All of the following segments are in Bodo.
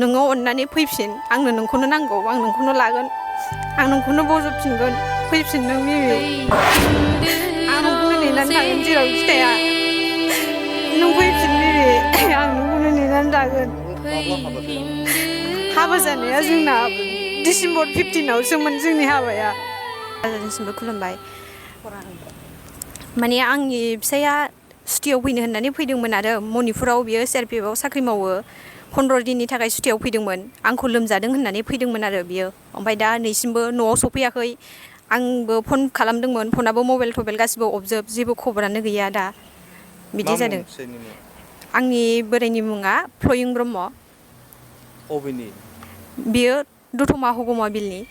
नोङो अननानै फैफिन आंनो नोंखौनो नांगौ आं नोंखौनो लागोन आं नोंखौनो बजबफिनगोन फैफिन नों मिमि आं नोंखौनो नेनानै थागोन जेरावखि थाया नों फैफिन मिमि आं नोंखौनो नेनानै थागोन हाबा जानाया जोंना डिसेम्बर 15आवसोमोन जोंनि हाबाया रायजोनिसिमबो खुलुमबाय माने आंनि फिसाया सुटियाव फैनो होननानै फैदोंमोन आरो मणिपुराव बियो CRPFआव साख्रि मावो 15 दिननि थाखाय सुटियाव फैदोंमोन आंखौ लोमजादों होननानै फैदोंमोन आरो बियो ओमफ्राय दा नैसिमबो न'आव सफैयाखै आंबो फन खालामदोंमोन फनाबो मबाइल थबाइल गासिबो अफजोब जेबो खबरानो गैया दा बिदि जादों आंनि बोराइनि मुङा फ्लयिं ब्रह्म अबेनि बियो दतमा हगमा बिलनि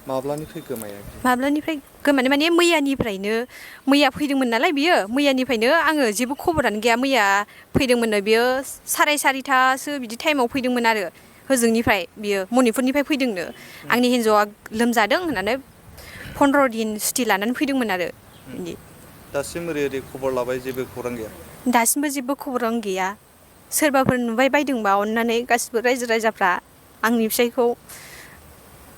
माब्लानिफ्राय गोमाया माब्लानिफ्राय गोमानो माने मैयानिफ्रायनो मैया फैदोंमोन नालाय बियो मैयानिफ्रायनो आङो जेबो खबरानो गैया मैया फैदोंमोननो बियो 4:30 बिदि टाइमाव फैदोंमोन आरो होजोंनिफ्राय बियो मणिपुरनिफ्राय फैदोंनो आंनि हिन्जावा लोमजादों होननानै 15 दिन सुटि लानानै फैदोंमोन आरो बिदि दासिम ओरै खबर लाबाय जेबो खौरां गैया दासिमबो जेबो खौरां गैया सोरबाफोर नुबाय बायदोंबा अननानै गासिबो रायजो राजाफ्रा आंनि फिसायखौ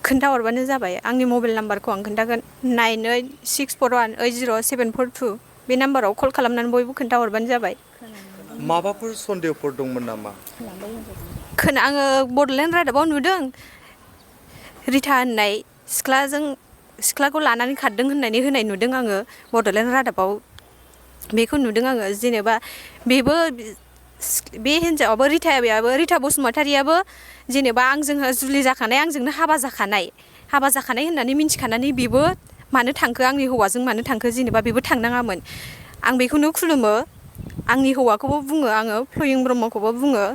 खोन्थाहरबानो जाबाय आंनि मबाइल नाम्बारखौ आं खोन्थागोन 9864180742 बे नाम्बाराव कल खालामनानै बयबो खोन्थाहरबानो जाबाय माबाफोर सन्देहफोर दंमोन नामा आङो बड'लेण्ड रादाबाव नुदों रिता होननाय सिख्लाखौ लानानै खारदों होननानै होनाय नुदों आङो बड'लेण्ड रादाबाव बेखौ नुदों आङो जेनेबा बेबो बे हिन्जावाबो रिता बसुमतारियाबो जेनेबा आंजों जुलि जाखानाय आंजोंनो हाबा जाखानाय होननानै मिन्थिखानानै बेबो मानो थांखो आंनि हौवाजों मानो थांखो जेनेबा बेबो थांनाङामोन आं बेखौनो खुलुमो आंनि हौवाखौबो बुङो आङो फ्लयिं ब्रह्मखौबो बुङो